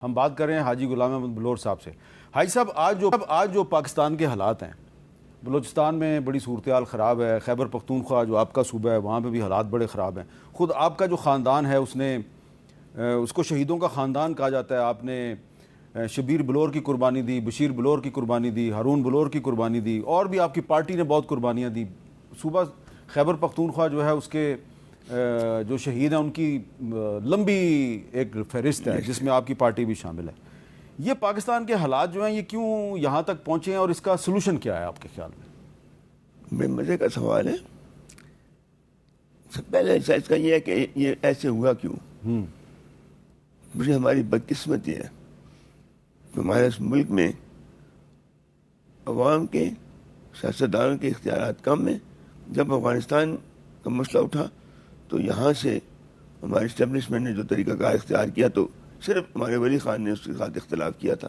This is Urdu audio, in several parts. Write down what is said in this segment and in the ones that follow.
ہم بات کر رہے ہیں حاجی غلام احمد بلور صاحب سے۔ حاجی صاحب آج جو پاکستان کے حالات ہیں، بلوچستان میں بڑی صورتحال خراب ہے، خیبر پختونخوا جو آپ کا صوبہ ہے وہاں پہ بھی حالات بڑے خراب ہیں۔ خود آپ کا جو خاندان ہے اس کو شہیدوں کا خاندان کہا جاتا ہے۔ آپ نے شبیر بلور کی قربانی دی، بشیر بلور کی قربانی دی، ہارون بلور کی قربانی دی، اور بھی آپ کی پارٹی نے بہت قربانیاں دی۔ صوبہ خیبر پختونخوا جو ہے اس کے جو شہید ہیں ان کی لمبی ایک فہرست ہے جس میں آپ کی پارٹی بھی شامل ہے۔ یہ پاکستان کے حالات جو ہیں یہ کیوں یہاں تک پہنچے ہیں اور اس کا سلوشن کیا ہے آپ کے خیال میں؟ بڑے مزے کا سوال ہے۔ سب پہلے اس کا یہ ہے کہ یہ ایسے ہوا کیوں۔ مجھے ہماری بدقسمتی ہے کہ ہمارے اس ملک میں عوام کے سیاستدانوں کے اختیارات کم ہیں۔ جب افغانستان کا مسئلہ اٹھا تو یہاں سے ہمارے اسٹیبلشمنٹ نے جو طریقہ کار اختیار کیا تو صرف ہمارے ولی خان نے اس کے ساتھ اختلاف کیا تھا۔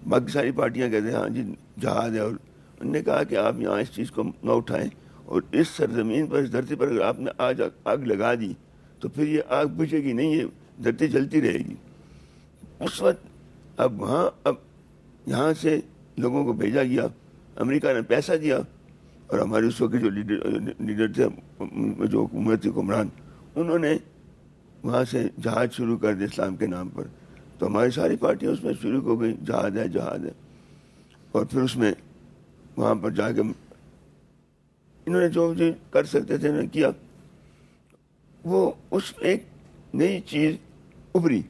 باقی ساری پارٹیاں کہتے ہیں ہاں جی جہاد ہے، اور انہوں نے کہا کہ آپ یہاں اس چیز کو نہ اٹھائیں، اور اس سرزمین پر اس دھرتی پر اگر آپ نے آج آگ لگا دی تو پھر یہ آگ بجھے گی نہیں، یہ دھرتی جلتی رہے گی۔ اس وقت اب یہاں سے لوگوں کو بھیجا گیا، امریکہ نے پیسہ دیا، اور ہمارے اس وقت جو لیڈر تھے جو حکومت حکمران، انہوں نے وہاں سے جہاد شروع کر دیا اسلام کے نام پر۔ تو ہماری ساری پارٹیاں اس میں شروع ہو گئی، جہاد ہے جہاد ہے، اور پھر اس میں وہاں پر جا کے انہوں نے جو کر سکتے تھے انہوں نے کیا۔ وہ اس ایک نئی چیز ابھری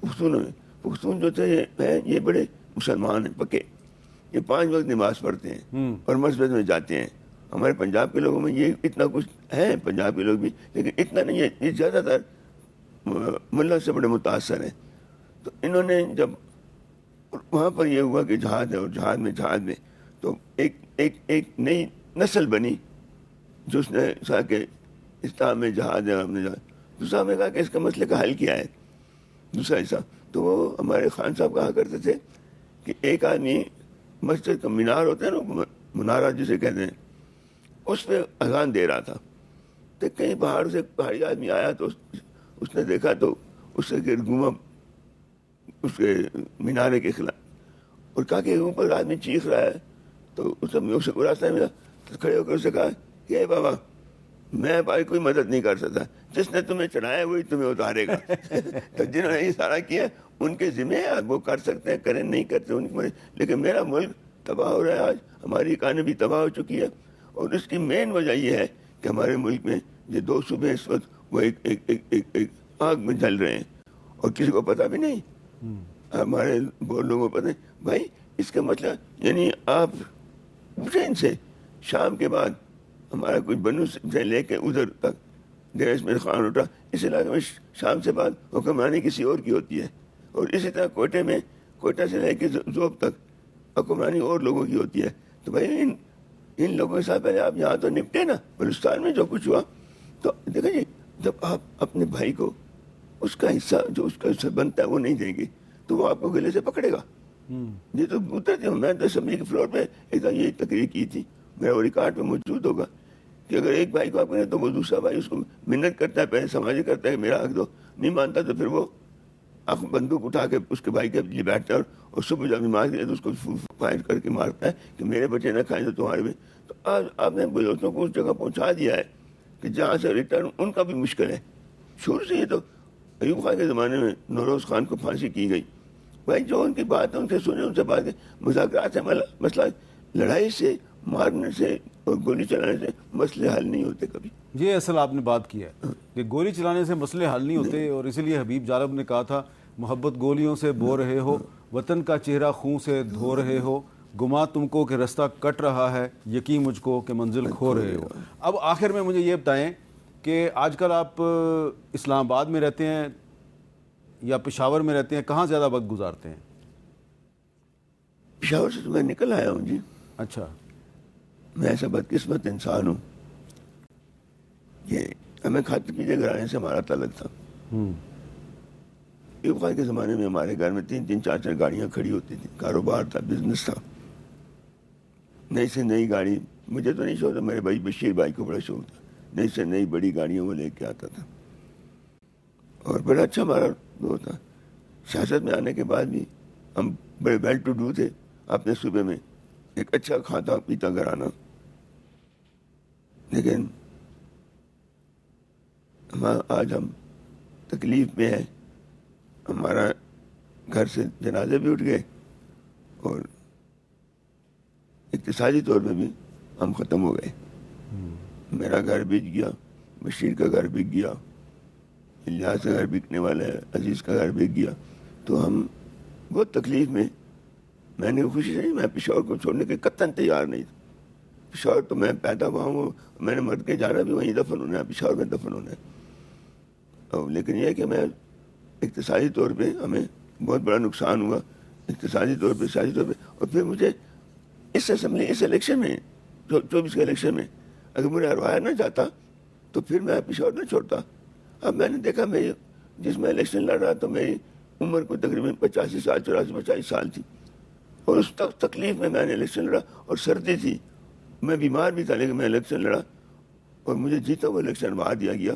پختونوں میں۔ پختون جو تھے یہ بڑے مسلمان ہیں پکے، یہ 5 وقت نماز پڑھتے ہیں اور مسجد میں جاتے ہیں۔ ہمارے پنجاب کے لوگوں میں یہ اتنا کچھ ہے، پنجاب کے لوگ بھی، لیکن اتنا نہیں ہے، یہ زیادہ تر ملا سے بڑے متاثر ہیں۔ تو انہوں نے جب وہاں پر یہ ہوا کہ جہاد ہے، اور جہاد میں تو ایک نئی نسل بنی جو اس نے کہا کہ اسلام میں جہاد ہے، ہم نے دوسرا نے کہا کہ اس کا مسئلے کا حل کیا ہے، دوسرا حصہ۔ تو وہ ہمارے خان صاحب کہا کرتے تھے کہ ایک آدمی مسجد کا مینار ہوتا ہے نا، منارہ جسے کہتے ہیں، اس پہ اذان دے رہا تھا۔ تو کہیں باہر سے پہاڑی آدمی آیا تو اس نے دیکھا تو اس سے گرد گھوما اس کے مینارے کے خلاف، اور کہا کہ اوپر آدمی چیخ رہا ہے۔ تو اس سے کو راستہ ملا تو کھڑے ہو کر اسے کہا کہ اے بابا، میں بھائی کوئی مدد نہیں کر سکتا، جس نے تمہیں چڑھایا وہی تمہیں اتارے گا۔ تو جنہوں نے یہ سارا کیا ان کے ذمہ ہے، وہ کر سکتے ہیں کریں، نہیں کرتے ان کی، لیکن میرا ملک تباہ ہو رہا ہے آج، ہماری اکانومی تباہ ہو چکی ہے، اور اس کی مین وجہ یہ ہے کہ ہمارے ملک میں یہ 2 صوبے اس وقت وہ ایک آگ میں جل رہے ہیں، اور کسی کو پتہ بھی نہیں، ہمارے بہت لوگوں کو پتہ نہیں۔ بھائی اس کا مطلب یعنی آپ ٹرین سے شام کے بعد ہمارا کچھ بنو سے لے کے ادھر تک ڈیرہ اسماعیل خان اٹھا، اس علاقے میں شام سے بعد حکمرانی کسی اور کی ہوتی ہے، اور اسی طرح کوئٹہ سے لے کے ذوب تک حکمرانی اور لوگوں کی ہوتی ہے۔ تو بھائی ان لوگوں کے ساتھ پہلے آپ یہاں تو نپٹے نا۔ بلوچستان میں جو کچھ ہوا تو دیکھیں جی، جب آپ اپنے بھائی کو اس کا حصہ جو اس کا حصہ بنتا ہے وہ نہیں دیں گے تو وہ آپ کو گلے سے پکڑے گا۔ یہ تو اترتے ہوں، میں تو اسمبلی کے فلور پہ ایک دم یہ تقریر کی تھی، میرا وہ ریکارڈ پہ موجود ہوگا کہ اگر ایک بھائی کو آپ کریں تو وہ دوسرا بھائی اس کو منت کرتا ہے، پہلے سماجی کرتا ہے کہ میرا حق دو، نہیں مانتا تو پھر وہ بندوق اٹھا کے اس کے بھائی کے لیے بیٹھتا ہے، اور صبح جب نماز گئے تو اس کو فائر کر کے مارتا ہے کہ میرے بچے نہ کھائیں تو تمہارے بھی۔ تو آج آپ نے بلوچوں کو اس جگہ پہنچا دیا ہے کہ جہاں سے ریٹرن ان کا بھی مشکل ہے۔ شروع سے یہ تو ایوب خان کے زمانے میں نوروز خان کو پھانسی کی گئی۔ بھائی جو ان کی بات ہے ان سے سنیں، ان سے بات کریں، مذاکرات سے مسئلہ، لڑائی سے، مارنے سے اور گولی چلانے سے مسئلے حل نہیں ہوتے کبھی۔ یہ اصل آپ نے بات کی ہے کہ گولی چلانے سے مسئلے حل نہیں ہوتے، اور اسی لیے حبیب جارب نے کہا تھا محبت گولیوں سے بو رہے ہو، وطن کا چہرہ خون سے دھو رہے ہو، گما تم کو کہ رستہ کٹ رہا ہے، یقین مجھ کو کہ منزل کھو رہے ہو۔ اب آخر میں مجھے یہ بتائیں کہ آج کل آپ اسلام آباد میں رہتے ہیں یا پشاور میں رہتے ہیں، کہاں زیادہ وقت گزارتے ہیں؟ پشاور سے تو میں نکل آیا ہوں جی۔ اچھا، میں ایسا بدقسمت انسان ہوں کہ ہمیں کھاتے پیتے گھرانے سے ہمارا تعلق تھا۔ ایوب خان کے زمانے میں ہمارے گھر میں 3 4 گاڑیاں کھڑی ہوتی تھیں، کاروبار تھا، بزنس تھا، نئی سے نئی گاڑی، مجھے تو نہیں شوق تھا، میرے بھائی بشیر بھائی کو بڑا شوق تھا، نئی سے نئی بڑی گاڑیوں وہ لے کے آتا تھا، اور بڑا اچھا ہمارا وہ تھا۔ سیاست میں آنے کے بعد بھی ہم بڑے ویل ٹو ڈو تھے اپنے صوبے میں، ایک اچھا کھاتا پیتا گھرانہ، لیکن آج ہم تکلیف میں ہیں. ہمارا گھر سے جنازے بھی اٹھ گئے اور اقتصادی طور پہ بھی ہم ختم ہو گئے. میرا گھر بک گیا، بشیر کا گھر بک گیا، الیاس کا گھر بکنے والا ہے، عزیز کا گھر بک گیا. تو ہم بہت تکلیف میں. میں نے خوشی سے میں پشاور کو چھوڑنے کے قطعاً تیار نہیں تھا. پشاور تو میں پیدا ہوا ہوں، میں نے مر کے جانا بھی وہیں دفن ہونا ہے، پشاور میں دفن ہونا ہے. لیکن یہ کہ میں اقتصادی طور پہ ہمیں بہت بڑا نقصان ہوا، اقتصادی طور پہ، سیاسی طور پہ. اور پھر مجھے اس اسمبلی، اس الیکشن میں، 24 کے الیکشن میں اگر مجھے ہروایا نہ جاتا تو پھر میں پشاور نہ چھوڑتا. اب میں نے دیکھا میری جس میں الیکشن لڑ رہا تو میری عمر کو تقریباً 85 سال، 84-85 سال تھی. اور اس تکلیف میں نے الیکشن لڑا، اور سردی تھی، میں بیمار بھی تھا، لیکن میں الیکشن لڑا اور مجھے جیتا وہ الیکشن وہاں دیا گیا.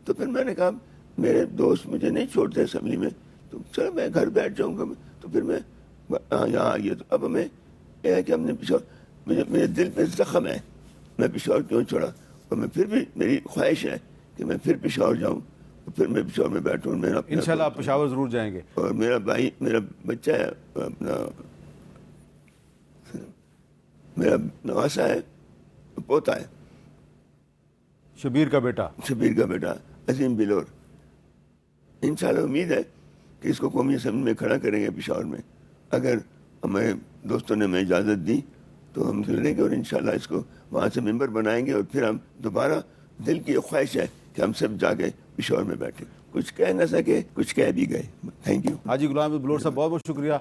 تو پھر میں نے کہا میرے دوست مجھے نہیں چھوڑتے اسمبلی میں، تو چلو میں گھر بیٹھ جاؤں گا. تو پھر میں یہاں آ گیا. تو اب ہمیں یہ ہے کہ ہم نے پشاور، میرے دل پہ زخم ہے، میں پشاور کیوں چھوڑا. اور میں پھر بھی میری خواہش ہے کہ میں پھر پشاور جاؤں، اور پھر میں پشاور میں بیٹھوں. انشاءاللہ آپ پشاور ضرور جائیں گے. اور میرا بھائی، میرا بچہ ہے، اپنا میرا نواسا ہے، پوتا ہے، شبیر کا بیٹا، شبیر کا بیٹا عظیم بلور. انشاءاللہ امید ہے کہ اس کو قومی اسمبلی میں کھڑا کریں گے پشاور میں. اگر ہمارے دوستوں نے ہمیں اجازت دی تو ہم لڑیں گے، اور انشاءاللہ اس کو وہاں سے ممبر بنائیں گے. اور پھر ہم دوبارہ، دل کی ایک خواہش ہے کہ ہم سب جا کے پشاور میں بیٹھیں. کچھ کہہ نہ سکے، کچھ کہہ بھی گئے. Thank you. حاجی غلام احمد بلور صاحب، بہت بہت شکریہ.